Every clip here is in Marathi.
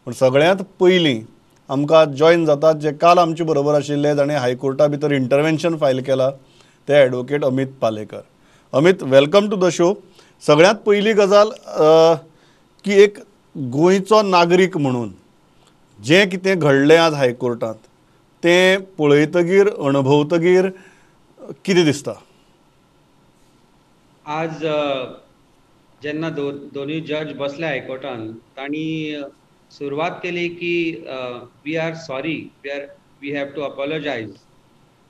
पण सगळ्यांत पयलीं आमकां जॉयन जातात जे काल आमचे बरोबर आशिल्ले, जाणें हायकोर्टा भितर इंटरवेन्शन फायल केलां, ते advocate Amit Palekar. Amit, welcome to the show. सगळ्यांत पयली गजाल की एक गोंयचो नागरीक म्हणून जें कितें घडलें आज हायकोर्टांत तें पळयतगीर अणभवतगीर कितें दिसता? आज जेन्ना दोन्ही जज बसले हायकोर्टान, तांणी सुरवात केली की we are sorry, we have to apologise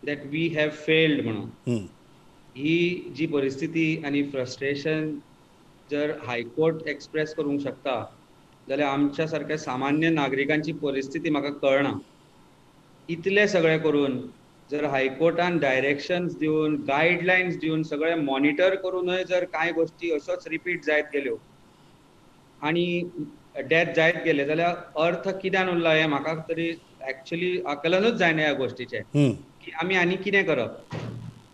that we have failed म्हणून. ही जी परिस्थिती आनी फ्रस्ट्रेशन जर हायकोर्ट एक्सप्रेस करूंक शकता जाल्यार आमच्या सारक्या सामान्य नागरिकांची परिस्थिती म्हाका कळना. इतले सगळे करून जर हायकोर्टान डायरेक्शन्स दिवन, गायडलायन्स दिवन, सगळे मॉनिटर करूनय जर कांय गोष्टी अश्योच रिपीट जायत गेल्यो आनी डेथ जायत गेले जाल्यार अर्थ कित्यान उरला हें म्हाका तरी एक्चुअली आकलनूच जायना ह्या गोश्टीचें की आमी आनी कितें करप.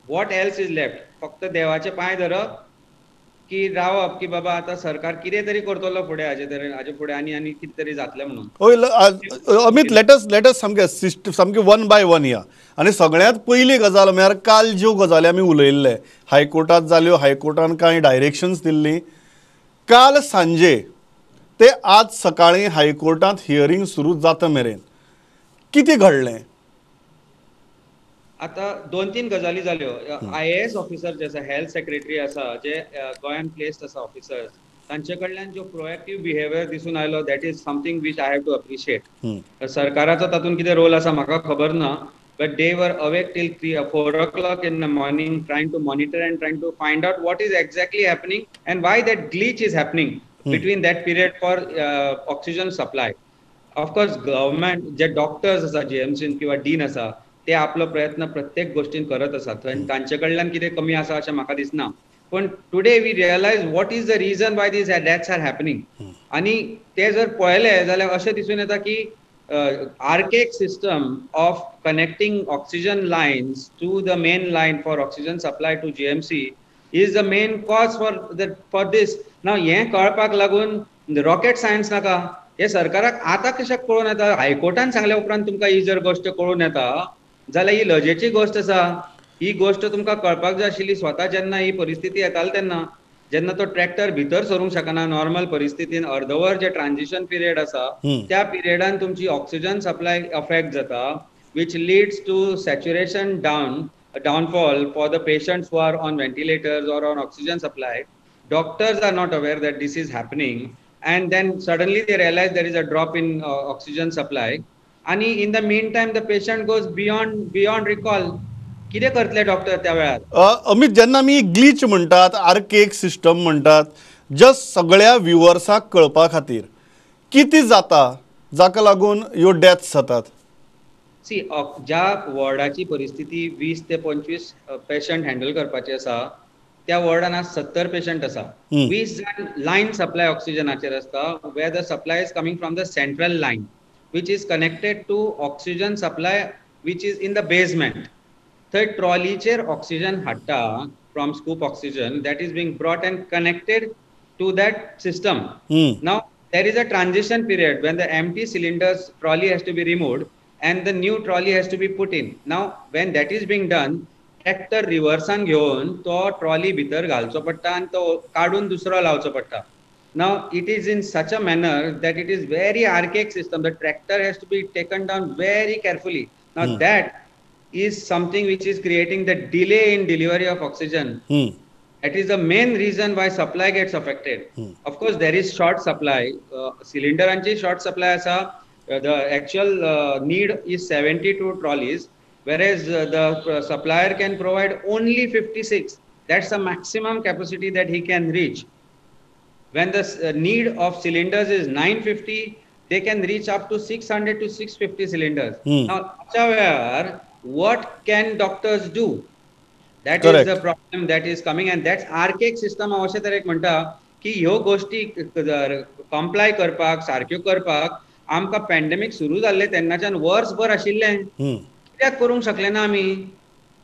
What else is left? फक्त देवाचे पांय धरप की रावप की बाबा आतां सरकार कितें तरी करतलो फुडें हाजे फुडें आनी कितें तरी जातलें म्हणून. अमित, लेटस सामकें वन बाय वन या. आनी सगळ्यांत पयली गजाल म्हळ्यार काल ज्यो गजाली आमी उलयल्ले हायकोर्टांत जाल्यो, हायकोर्टान कांय डायरेक्शन्स दिल्लीं, काल सांजे ते आज सकाळीं हायकोर्टांत हियरींग सुरू जाता मेरेन कितें घडलें? आतां 2-3 गजाली जाल्यो. IAS ऑफिसर जे आसा, हेल्थ सेक्रेटरी आसा, जे गोंयान प्लेस्ड आसा ऑफिसर्स, तांचे कडल्यान जो प्रोएक्टीव बिहेवियर दिसून आयलो, that is something which I have to appreciate. सरकाराचो तातूंत कितें रोल आसा म्हाका खबर ना, बट दे वर awake till 4 o'clock in the morning trying to monitor and trying to find out what is exactly happening and why that glitch is happening between that period for oxygen supply. Of course government जे डॉक्टर्स आसा GMC किंवा डीन आसा ते आपलो प्रयत्न प्रत्येक गोष्टीन करत आसात, तांचे कडल्यान कितें कमी आसा अशें म्हाका दिसना. पण today we realise what is the reason why these deaths are happening. आनी ते जर पळयले जाल्यार अशें दिसून येता की archaic system of connecting oxygen lines to the main line for oxygen supply to GMC is the main cause for this. Now हे कळपाक लागून रॉकेट सायन्स नाका, हे सरकाराक आतां कशें कळून येता? हायकोर्टान सांगल्या उपरांत तुमकां ही जर गोश्ट कळून येता जाल्यार ही लजेची गोश्ट आसा. ही गोश्ट तुमकां कळपाक जाय आशिल्ली स्वता जेन्ना ही परिस्थिती येताली तेन्ना, जेन्ना तो ट्रॅक्टर भितर सरूंक शकना नॉर्मल परिस्थितीन, अर्दवर जे ट्रान्झिशन पिरियड आसा त्या पिरियडान तुमची ऑक्सिजन सप्लाय अफेक्ट जाता, which leads to saturation downfall for the patients who are on ventilators or on oxygen supply. Doctors are not aware that this is happening, and then suddenly they realize there is a drop in oxygen supply, and in the meantime the patient goes beyond recall. कितें करतले डॉक्टर त्या वेळार? अमित, जेन्ना आमी ग्लिच म्हणटात, आर्केक सिस्टम म्हणटात, जस्ट सगळ्या व्ह्युअर्साक कळपा खातीर कितें जाता जाका लागून ह्यो डेथ्स जातात? सी, ज्या वॉर्डाची परिस्थिती 20 ते 25 पेशंट हँडल करपाचे आसा त्या वॉर्डान आज 70 पेशंट आसा. 20 जाण लायन सप्लाय ऑक्सिजनाचेर आसता, where the supply is coming from the central line which is connected to oxygen supply which is in the basement. थंय ट्रॉलीचेर ऑक्सिजन हाडटा from Scoop Oxygen, that is being brought and connected to that system. Now there is a transition period when the empty cylinders trolley has to be removed and the new trolley has to be put in. Now when that is being done, tractor रिवर्सान घेवन तो ट्रॉली भितर घालचो पडटा आनी तो काडून दुसरो लावचो पडटा. Now it is in such a manner that it is very archaic system. The tractor has to be taken down very carefully. Now that is something which is creating the delay in delivery of oxygen. That is the main reason why supply gets affected. Of course there is short supply, cylinderanchi short supply asa. The actual need is 72 trolleys, whereas the supplier can provide only 56. That's the maximum capacity that he can reach. When the need of cylinders is 950, they can reach up to 600 to 650 cylinders. Now, what can doctors do? That Correct. Is the problem that is coming, and that's archaic system. अशें तरेक म्हणटा की ह्यो गोष्टी कम्प्लाय करपाक, सारक्यो करपाक आमकां पॅन्डेमिक सुरू जाल्ले तेन्नाच्यान वर्सभर आशिल्लें. कित्याक करूंक शकले ना आमी?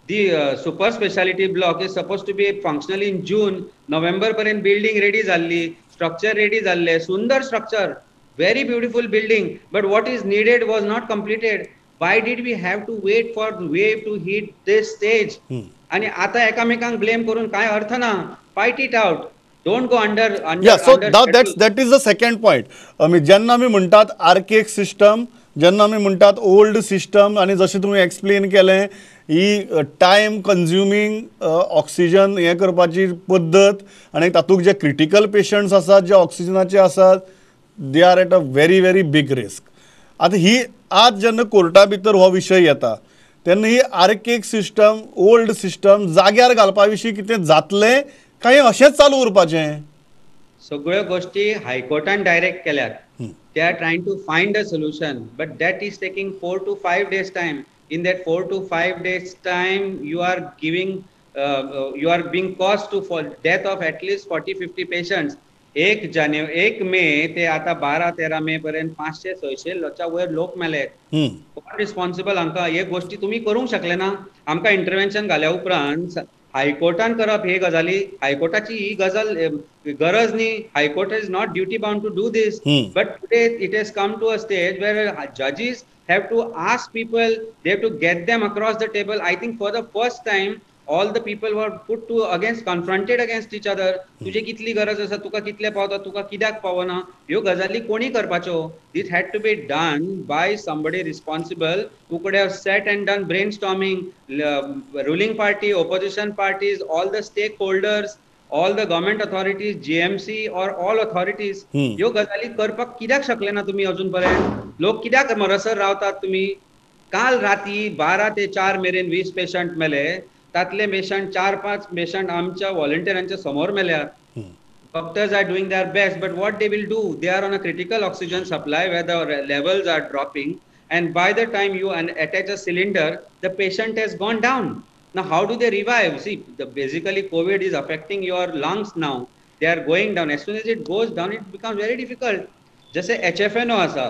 The super speciality block is supposed to be functional in June, November पर्यंत बिल्डिंग रेडी जाल्ली, स्ट्रक्चर रेडी जाल्ले, सुंदर structure, very beautiful building, but what is needed was not completed. Why did we have to wait for the wave to hit this stage? आणि आता एकामेकांक ब्लेम करून काय अर्थ ना. Fight it out. Don't go under या under so under that is the second point. जेन्ना आमी म्हणटात आर्केक सिस्टम, जेन्ना आमी म्हणटात ओल्ड सिस्टम, आणि जशें तुमी एक्सप्लेन केलें ही टायम कन्ज्युमींग ऑक्सिजन हें करपाची पद्दत, आनी तातूंत जे क्रिटिकल पेशंट्स आसात जे ऑक्सिजनाचे आसात they are at a very very big risk. आतां ही आज जेन्ना कोर्टा भितर हो विशय येता तेन्ना ही आर्केक सिस्टम, ओल्ड सिस्टम जाग्यार घालपा विशीं कितें जातलें काय अशेंच चालू उरपाचें? सगळ्यो गोष्टी हायकोर्टान डायरेक्ट केल्यात. They are trying to find a solution, but that is taking 4 to 5 days time. In that 4 to 5 days time, you are giving, you are being caused to for death of at least 40-50 patients. 1 मे ते आता 12-13 मे पर्यंत 500-600 वयर लोक मेले. कोण रिस्पॉन्सिबल? हांकां हे गोष्टी तुम्ही करूंक शकले ना? आमकां इंटरव्हेन्शन घाल्या उपरांत हायकोर्टान करप हे गजाली, हायकोर्टाची ही गजाल गरज न्ही. High court is not duty bound to do this, but today it has come to a stage where जजीस have to ask people, they have to get them across the table. I think for the first time all the people were put to confronted against each other. तुझे कितली गरज आसा, तुका कितले पावता, तुका कित्याक पावना, ह्यो गजाली कोणी करपाच्यो? This had to be done by somebody responsible who could have sat and done brainstorming, ruling party, opposition parties, all the stakeholders, all the government authorities, GMC or all authorities. ह्यो गजाली करपाक कित्याक शकले ना तुम्ही अजून पर्यंत? लोक कित्याक मरसर रावतात तुम्ही? काल राती 12 ते 4 मेरेन 20 पेशंट मेले. तातले पेशंट 4-5 पेशंट आमच्या व्हॉलंटियरांच्या समोर मेल्यात. Doctors are doing their best, but what they will do? They are on a critical oxygen supply where the levels are dropping, and by the time you attach a cylinder, the patient has gone down. Now, how do they revive? See, basically COVID is affecting your lungs now. They are going down. As soon as it goes down, it becomes very difficult. जसे HFNO आसा,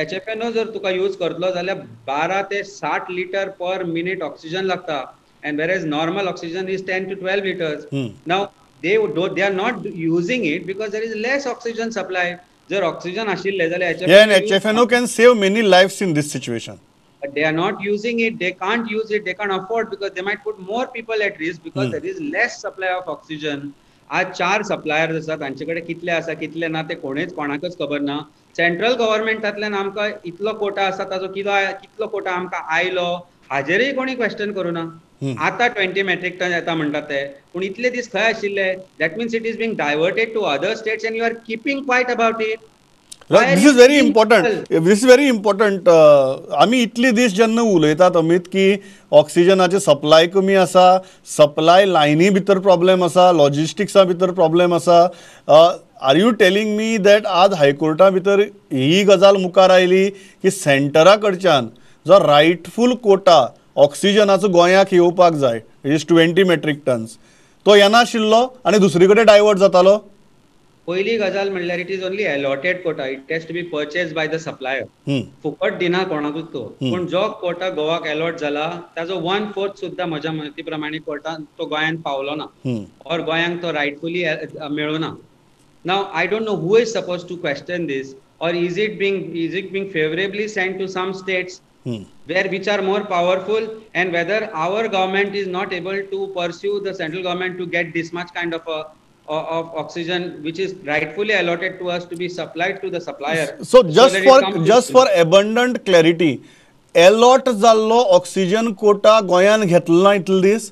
HFNO जर तुका यूज करतलो जाल्यार 12 ते 60 लिटर पर मिनिट ऑक्सिजन लागता, and whereas normal oxygen is 10 to 12 liters. Now they are not using it because there is less oxygen supply. जर ऑक्सिजन आशिल्ले जाल्यार HFNO can save many lives in this situation. But they are not using it. They can't use it. They can't afford because they might put more people at risk because there is less supply of oxygen. आज 4 सप्लायर्स आसात, तांचेकडे कितले आसा कितले ना ते कोणाकच खबर ना. सेंट्रल गव्हर्नमेंटांतल्यान आमकां इतलो कोटा आसा, ताजो कितलो कोटा आमकां आयलो हाजेरय कोणी क्वेश्चन करूना. आता 20 मेट्रिक टन येता म्हणटात ते, पूण इतले दीस खंय आशिल्ले? That means it is being diverted to other states and you are keeping quiet about it. This is very important. This is very important. आमी इतले दीस जेन्ना उलयतात अमित की ऑक्सिजनाचे सप्लाय कमी आसा, सप्लाय लायनी भितर प्रॉब्लेम आसा, लॉजिस्टिक्सा भितर प्रॉब्लेम आसा, are you telling me that आज हायकोर्टा भितर ही गजाल मुखार आयली की सेंटरा कडच्यान जो रायटफूल कोटा ऑक्सिजनाचो गोंयाक येवपाक जाय, इट इज 20 मेट्रिक टन्स, तो येनाशिल्लो आनी दुसरे कडेन डायवर्ट जातालो? पहिली गजाल म्हणल्यार it is only allotted quota. It has to be purchase by the supplier. फुकट दिना कोणाकूच तो. पूण जो कोटा गोवाक अलॉट जाला ताजो 1/4 सुद्धा म्हज्या माहिती प्रमाणे कोर्टान तो गोंयांत पावलो ना, और गोंयांक तो रायटफुली मेळूना. Now I don't know who is suppose to question this, और is it being favourably sent to some states which are more powerful, and whether our government is not able to pursue the central government to get this much kind of oxygen which is rightfully allotted to us to be supplied to the supplier. So just for abundant clarity, allot जाल्लो ऑक्सिजन कोटा गोंयान घेतलो ना इतले दीस?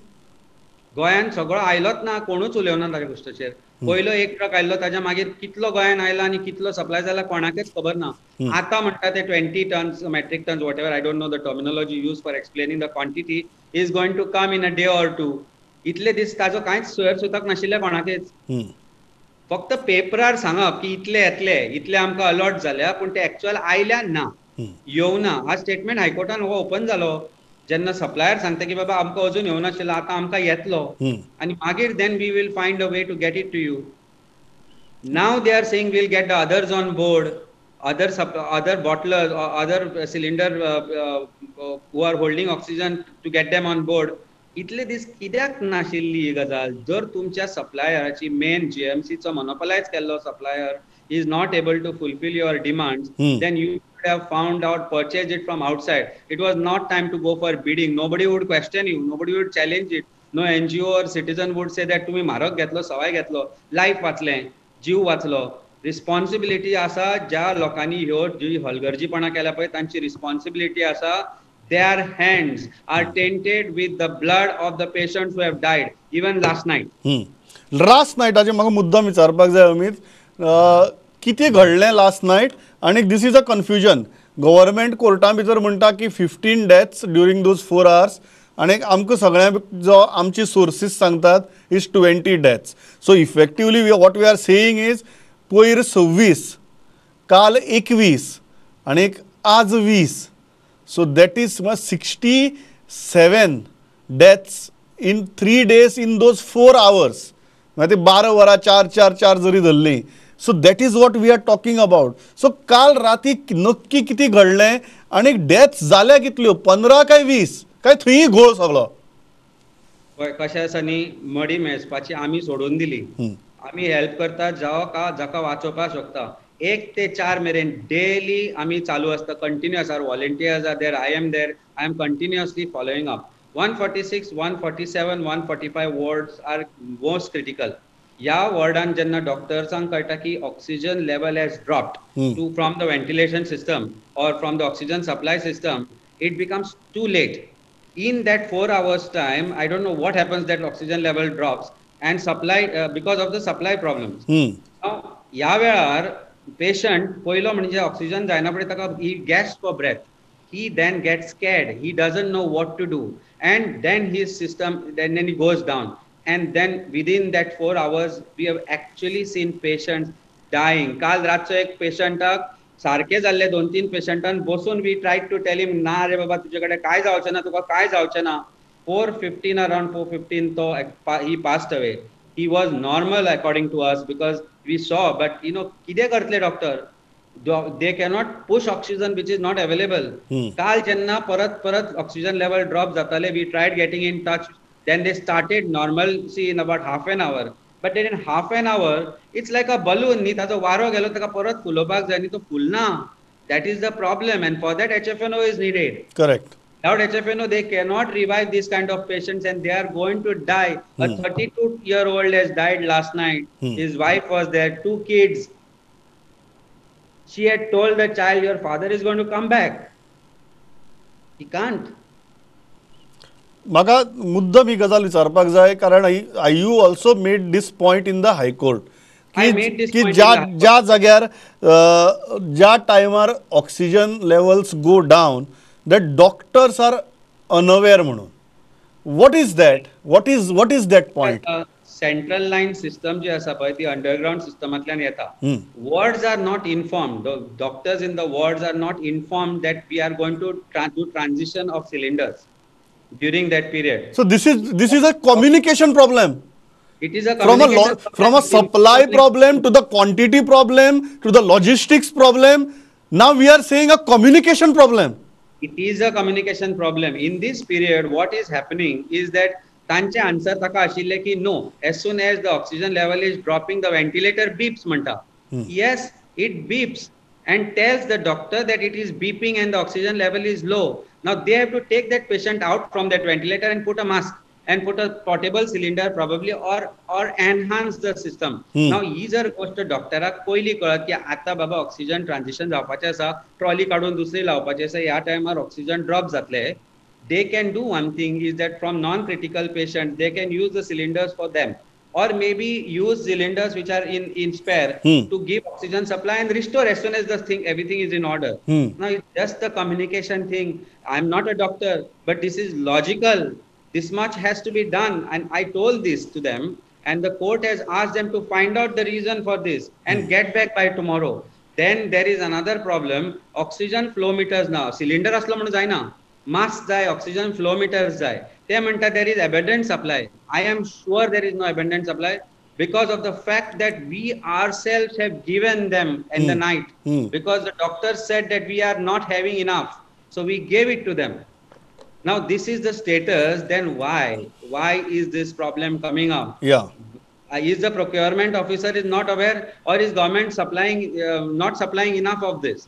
गोंयान सगळो आयलोच ना, कोणूच उलोवना ताच्या गोश्टीचेर. पयलो एक ट्रक आयलो, ताच्या मागीर कितलो गोंयान आयला आनी कितलो सप्लाय जाला कोणाकच खबर ना. आता म्हणटा ते 20 tons metric tons whatever, I don't know the terminology use for explaining the quantity, is going to come in a day or 2. इतले दीस ताजो कांयच सोयर सुतक नाशिल्ले कोणाकच. फक्त पेपरार सांगप की इतले येतले, इतले आमकां अलॉट जाल्या, पूण ते एक्चुअल आयल्या ना, येवना. हा स्टेटमेंट हायकोर्टान हो ओपन जालो जेन्ना सप्लायर सांगता की बाबा आमकां अजून येवं नाशिल्लो, आतां आमकां येतलो, आनी मागीर then we will find a way to get it to you. Now they are saying will get the others on board, other bottlers or other cylinder who are holding oxygen to get them on board. इतले दीस कित्याक नाशिल्ली ही गजाल? जर तुमच्या सप्लायराची मेन GMCचो मोनोपलायज केल्लो supplier is not able to fulfill your demands, then you should have found out, purchased it from outside. It was not time to go for bidding. Nobody would question you, nobody would challenge it. No NGO or citizen would say that तुम्ही म्हारग घेतलो, सवाय घेतलो, लाईफ वाचले, जीव वाचलो. रिस्पॉन्सिबिलिटी आसा ज्या लोकांनी ह्यो जी हलगर्जीपणा केल्या पळय तांची रिस्पॉन्सिबिलिटी आसा. Their hands are tainted with the blood of the patients who have died, even last night. Last नायटाचे म्हाका मुद्दाम विचारपाक जाय अमित, कितें घडलें लास्ट नायट आनी this is a confusion. Government कोर्टां भितर म्हणटा की 15 डेथ्स ड्युरींग दोज 4 hours आनी आमकां सगळ्यांक जो आमची सोर्सीस सांगतात is 20 deaths. So effectively what we are saying is पयर 26, काल 21 आनी आज 20. So that is 67 deaths in 3 days in those 4 hours. म्हणजे 12 वरां 4 जरी धरली. So that is what we are talking about. So काल राती नक्की कितें घडलें आनी डेथ्स जाल्या कितल्यो, 15 काय 20 काय थंय घोळ सगळो? कशें आसा न्ही, मडी मेजपाची आमी सोडून दिली. आमी हेल्प करता जाका वाचोवपाक शकता. 1 ते 4 मेरेन डेली आमी चालू आसता, continuous. Our volunteers are there, I am there, I am continuously following up. 146, 147, 145 wards are most critical. ह्या वॉर्डान जेन्ना डॉक्टर्सांक कळटा की oxygen level has dropped to from the ventilation system or from the oxygen supply system, it becomes too late. In that 4 hours time, I don't know what happens, that oxygen level drops and supply because of the supply problems. Now ह्या वेळार पेशंट पयलो म्हणजे ऑक्सिजन जायना पळय ताका he gasp for breath, he then gets scared, he doesn't know what to do, and then his system then he goes down, and then within that 4 hours we have actually seen patients dying. काल रातचो एक पेशंटाक सारखे जाल्ले 2-3 पेशंटान बसून वी ट्रायड टू टेल हिम, ना रे बाबा तुजे कडेन काय जावचें ना, तुका काय जावचें ना. 4:15 अराउंड 4:15 तो he passed away. He was normal according to us because we saw, but कितें करतले doctor? They cannot push oxygen which is not available. काल जेन्ना परत ऑक्सिजन लेवल ड्रॉप जाताले, we tried getting in touch, then they started normalcy in about half an hour. But then in half an hour it's like a balloon, न्ही, ताचो वारो गेलो, ताका परत फुलोवपाक जाय न्ही, तो फुलना. That is the problem, and for that HFNO is needed. Correct. Without HFNO, they cannot revive this kind of patients, and they are going to die. A 32-year-old has died last night. His wife was there, 2 kids. She had told the child, your father is going to come back. He can't. म्हाका मुद्दम ही गजाल विचारपाक जाय, कारण you also made this point in the high court की ज्या जाग्यार ज्या टायमार oxygen levels go down, that doctors are unaware म्हणून. What is that? What is that point? Central line system जी आसा पळय ती अंडरग्राउंड सिस्टमांतल्यान येता. Wards are not informed. The doctors in the wards are not informed that we are going to do transition of cylinders during that period. So this is a communication problem. It is a communication from a supply problem to the quantity problem to the logistics problem. Now we are saying a communication problem. It is a communication problem. In this period, what is happening is that तांचे आन्सर ताका आशिल्ले की no, as soon as the oxygen level is dropping, the ventilator beeps म्हणटा. Yes, it beeps and tells the doctor that it is beeping and the oxygen level is low. Now they have to take that patient out from that ventilator and put a mask and put a portable cylinder probably, or enhance the system. Now ही जर गोष्ट डॉक्टराक पयली कळत की आता बाबा ऑक्सिजन ट्रान्झिशन जावपाचें आसा, ट्रॉली काडून दुसरी लावपाची आसा, ह्या टायमार ऑक्सिजन ड्रॉप जातले, they can do one thing is that from non-critical patients they can use the cylinders for them, or maybe use cylinders which are in spare to give oxygen supply and restore as soon as everything is in order. Now it's just the communication thing. I'm not a doctor, but this is logical. This much has to be done, and I told this to them, and the court has asked them to find out the reason for this and get back by tomorrow. Then there is another problem, oxygen flow meters. Now cylinder aslo म्हणून जायना, mask जाय, oxygen flow meters जाय. They म्हणटा there is abundant supply. I am sure there is no abundant supply because of the fact that we ourselves have given them in the night, because the doctor said that we are not having enough, so we gave it to them. Now this is the status. Then why is this problem coming up? Yeah, is the procurement officer is not aware, or is government not supplying enough of this?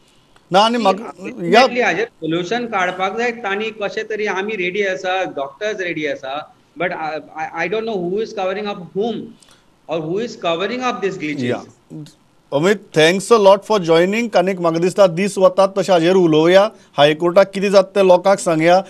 ना आनी म्हाका ह्या Definitely हाजेर सोल्युशन काडपाक जाय. तांणी कशें तरी आमी रेडी आसा, डॉक्टर्स रेडी आसा, but I don't know who is covering up whom, or who is covering up these glitches. या Amit, thanks a lot for joining. आनीक म्हाका दिसता दीस वतात तशें हाजेर उलोवया, हायकोर्टाक कितें जाता तें लोकांक सांगया.